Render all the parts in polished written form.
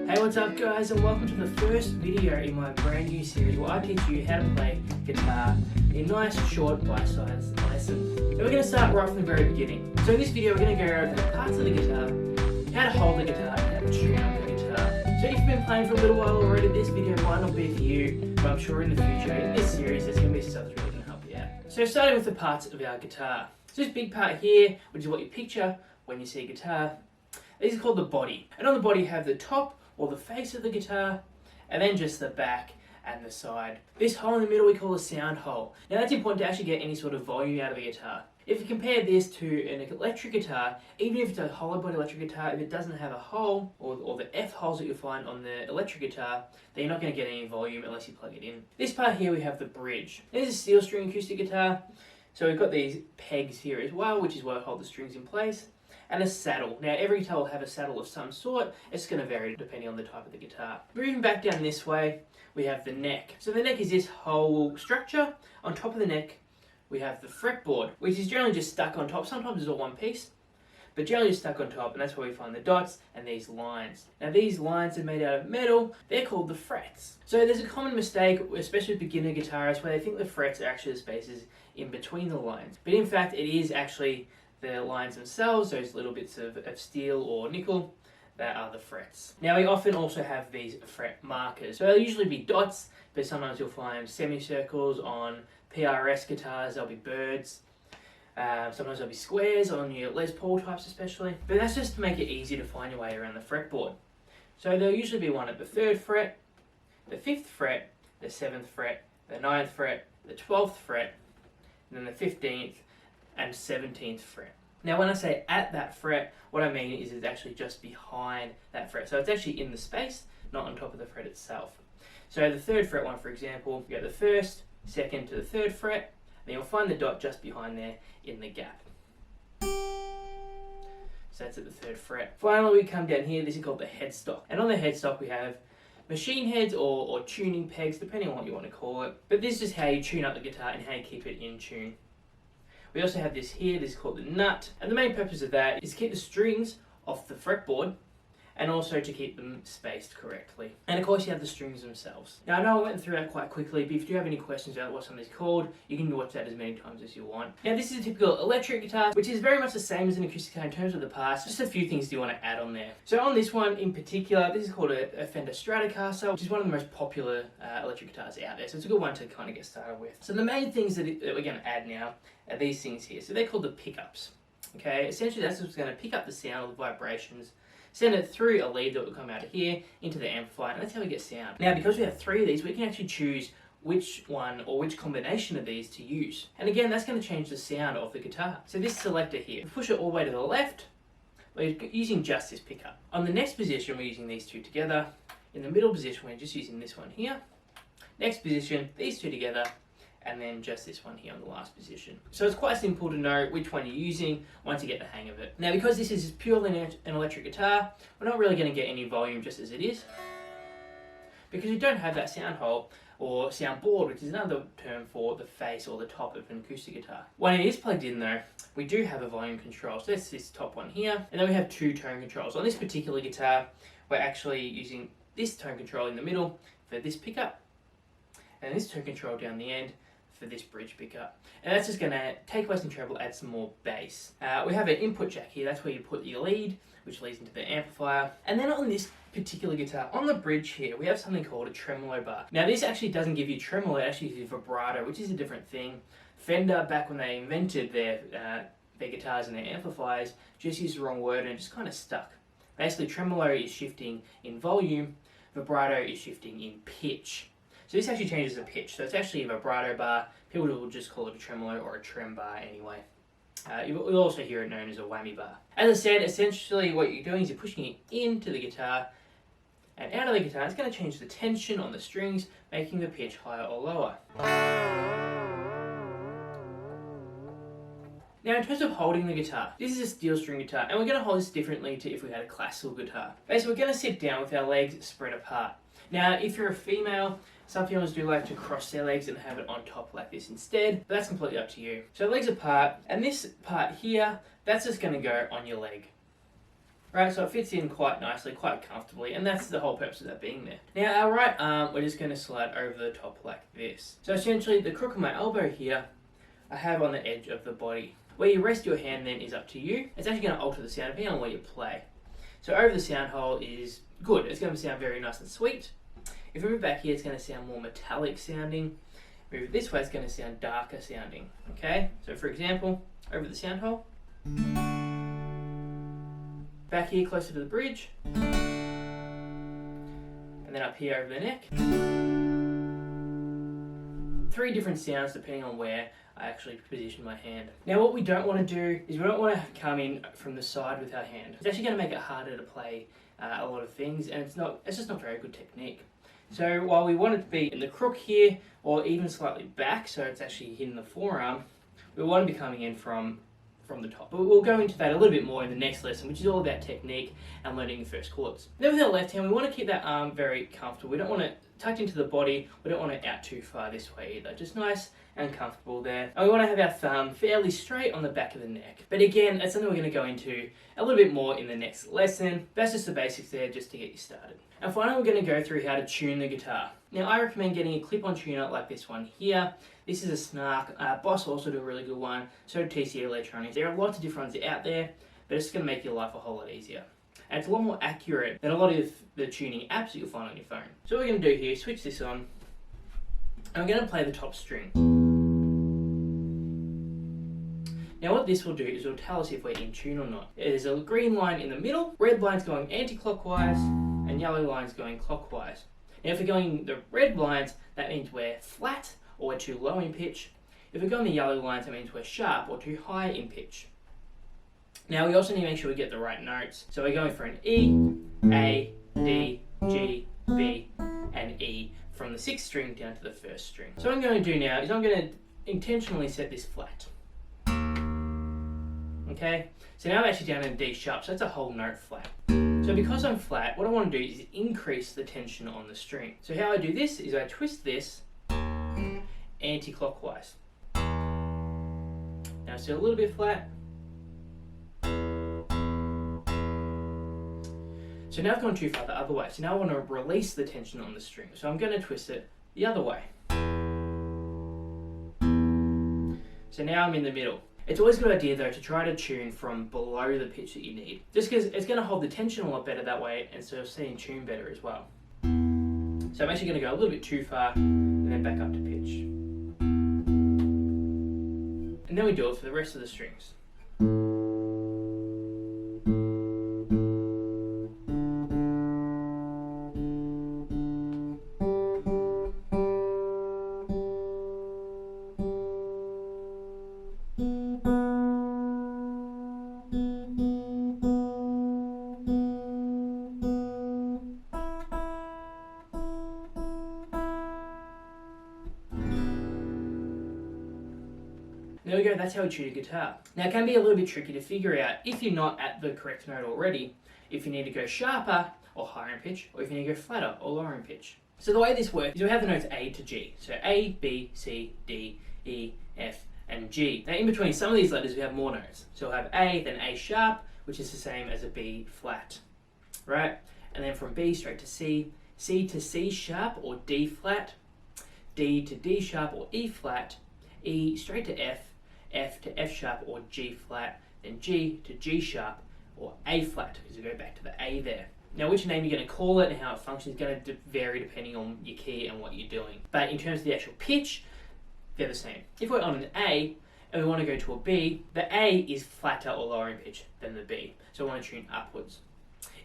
Hey, what's up guys, and welcome to the first video in my brand new series where I teach you how to play guitar in nice short bite-sized lessons. And we're going to start right from the very beginning. So in this video we're going to go over the parts of the guitar, how to hold the guitar, and how to tune up the guitar. So if you've been playing for a little while already, this video might not be for you, but I'm sure in the future, in this series, there's going to be stuff that's really going to help you out. So starting with the parts of our guitar. So this big part here, which is what you picture when you see a guitar, these are called the body. And on the body you have the top or the face of the guitar, and then just the back and the side. This hole in the middle we call a sound hole. Now that's important to actually get any sort of volume out of a guitar. If you compare this to an electric guitar, even if it's a hollow body electric guitar, if it doesn't have a hole, or the F holes that you'll find on the electric guitar, then you're not going to get any volume unless you plug it in. This part here we have the bridge. This is a steel string acoustic guitar, so we've got these pegs here as well, which is what hold the strings in place. And a saddle. Now every guitar will have a saddle of some sort. It's going to vary depending on the type of the guitar. Moving back down this way, we have the neck. So the neck is this whole structure. On top of the neck, we have the fretboard, which is generally just stuck on top. Sometimes it's all one piece, but generally just stuck on top, and that's where we find the dots and these lines. Now these lines are made out of metal. They're called the frets. So there's a common mistake, especially with beginner guitarists, where they think the frets are actually the spaces in between the lines. But in fact, it is actually the lines themselves, those little bits of steel or nickel, that are the frets. Now we often also have these fret markers. So they'll usually be dots, but sometimes you'll find semicircles on PRS guitars, there'll be birds. Sometimes there'll be squares on your Les Paul types especially. But that's just to make it easy to find your way around the fretboard. So there'll usually be one at the 3rd fret, the 5th fret, the 7th fret, the 9th fret, the 12th fret, and then the 15th and 17th fret. Now when I say at that fret, what I mean is it's actually just behind that fret. So it's actually in the space, not on top of the fret itself. So the 3rd fret one, for example, you go the 1st, 2nd to the 3rd fret, and you'll find the dot just behind there in the gap. So that's at the 3rd fret. Finally we come down here, this is called the headstock. And on the headstock we have machine heads or tuning pegs, depending on what you want to call it. But this is how you tune up the guitar and how you keep it in tune. We also have this here, this is called the nut, and the main purpose of that is to keep the strings off the fretboard and also to keep them spaced correctly. And of course you have the strings themselves. Now I know I went through that quite quickly, but if you do have any questions about what something's called, you can watch that as many times as you want. Now this is a typical electric guitar, which is very much the same as an acoustic guitar in terms of the parts. Just a few things you want to add on there. So on this one in particular, this is called a Fender Stratocaster, which is one of the most popular electric guitars out there. So it's a good one to kind of get started with. So the main things that we're going to add now are these things here. So they're called the pickups. Okay, essentially that's what's going to pick up the sound or the vibrations, send it through a lead that will come out of here into the amplifier, and that's how we get sound. Now because we have 3 of these, we can actually choose which one or which combination of these to use. And again, that's going to change the sound of the guitar. So this selector here, we push it all the way to the left, we're using just this pickup. On the next position, we're using these 2 together. In the middle position, we're just using this one here. Next position, these 2 together, and then just this one here on the last position. So it's quite simple to know which one you're using once you get the hang of it. Now because this is purely an electric guitar, we're not really going to get any volume just as it is, because we don't have that sound hole or sound board, which is another term for the face or the top of an acoustic guitar. When it is plugged in though, we do have a volume control. So that's this top one here, and then we have 2 tone controls. On this particular guitar, we're actually using this tone control in the middle for this pickup, and this tone control down the end for this bridge pickup. And that's just going to take away some treble, add some more bass. We have an input jack here, that's where you put your lead, which leads into the amplifier. And then on this particular guitar, on the bridge here, we have something called a tremolo bar. Now this actually doesn't give you tremolo, it actually gives you vibrato, which is a different thing. Fender, back when they invented their guitars and their amplifiers, just used the wrong word and it just kind of stuck. Basically tremolo is shifting in volume, vibrato is shifting in pitch. So this actually changes the pitch. So it's actually a vibrato bar. People will just call it a tremolo or a trem bar anyway. You'll also hear it known as a whammy bar. As I said, essentially what you're doing is you're pushing it into the guitar and out of the guitar. It's going to change the tension on the strings, making the pitch higher or lower. Now in terms of holding the guitar, this is a steel string guitar, and we're going to hold this differently to if we had a classical guitar. Basically we're going to sit down with our legs spread apart. Now if you're a female, some females do like to cross their legs and have it on top like this instead, but that's completely up to you. So legs apart, and this part here, that's just going to go on your leg. Right, so it fits in quite nicely, quite comfortably, and that's the whole purpose of that being there. Now our right arm, we're just going to slide over the top like this. So essentially the crook of my elbow here, I have on the edge of the body. Where you rest your hand then is up to you. It's actually going to alter the sound depending on where you play. So over the sound hole is good, it's going to sound very nice and sweet. If we move back here, it's going to sound more metallic sounding. Move it this way, it's going to sound darker sounding. Okay, so for example, over the sound hole. Back here closer to the bridge, and then up here over the neck. 3 different sounds depending on where I actually position my hand. Now what we don't want to do is we don't want to come in from the side with our hand. It's actually going to make it harder to play a lot of things, and it's just not very good technique. So while we want it to be in the crook here, or even slightly back, so it's actually hitting the forearm, we want to be coming in from the top. But we'll go into that a little bit more in the next lesson, which is all about technique and learning the first chords. Then with our left hand, we want to keep that arm very comfortable. We don't want it tucked into the body, we don't want it out too far this way either. Just nice and comfortable there. And we want to have our thumb fairly straight on the back of the neck. But again, that's something we're going to go into a little bit more in the next lesson. That's just the basics there, just to get you started. And finally, we're going to go through how to tune the guitar. Now, I recommend getting a clip-on tuner like this one here. This is a Snark. Boss also do a really good one. So do TC Electronics. There are lots of different ones out there, but it's going to make your life a whole lot easier. And it's a lot more accurate than a lot of the tuning apps that you'll find on your phone. So what we're going to do here, switch this on, and we're going to play the top string. Now what this will do is it will tell us if we're in tune or not. There's a green line in the middle, red line's going anti-clockwise, and yellow line's going clockwise. Now if we're going the red lines, that means we're flat or we're too low in pitch. If we're going the yellow lines, that means we're sharp or too high in pitch. Now we also need to make sure we get the right notes. So we're going for an E, A, D, G, B, and E from the 6th string down to the 1st string. So what I'm going to do now is I'm going to intentionally set this flat. Okay, so now I'm actually down in D sharp, so that's a whole note flat. So because I'm flat, what I want to do is increase the tension on the string. So how I do this is I twist this anti-clockwise. Now still a little bit flat. So now I've gone too far the other way. So now I want to release the tension on the string. So I'm going to twist it the other way. So now I'm in the middle. It's always a good idea though to try to tune from below the pitch that you need. Just because it's going to hold the tension a lot better that way, and so you'll see in tune better as well. So I'm actually going to go a little bit too far and then back up to pitch. And then we do it for the rest of the strings. There we go, that's how we tune a guitar. Now it can be a little bit tricky to figure out if you're not at the correct note already, if you need to go sharper or higher in pitch, or if you need to go flatter or lower in pitch. So the way this works is we have the notes A to G. So A, B, C, D, E, F, and G. Now in between some of these letters we have more notes. So we'll have A, then A sharp, which is the same as a B flat, right? And then from B straight to C, C to C sharp or D flat, D to D sharp or E flat, E straight to F, F to F sharp or G flat, then G to G sharp or A flat, because we go back to the A there. Now which name you're going to call it and how it functions is going to vary depending on your key and what you're doing. But in terms of the actual pitch, they're the same. If we're on an A and we want to go to a B, the A is flatter or lower in pitch than the B, so we want to tune upwards.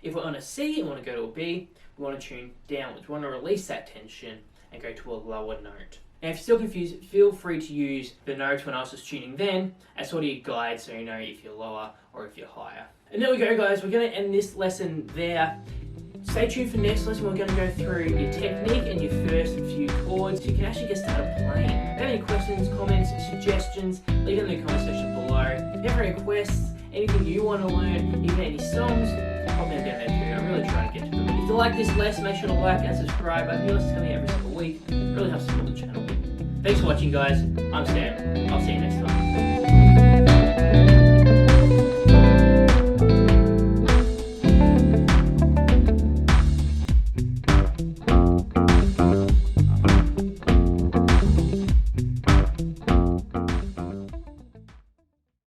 If we're on a C and want to go to a B, we want to tune downwards. We want to release that tension and go to a lower note. Now if you're still confused, feel free to use the notes when I was just tuning then as sort of your guide so you know if you're lower or if you're higher. And there we go guys, we're going to end this lesson there. Stay tuned for next lesson. We're going to go through your technique and your first few chords so you can actually get started playing. If you have any questions, comments, suggestions, leave them in the comment section below. If you have any requests, anything you want to learn, even any songs, pop them down there too. I'm really trying to get to them. If you like this lesson, make sure to like and subscribe. I new lessons coming every single week. It really helps support the channel. Thanks for watching guys. I'm Sam. I'll see you next time. it.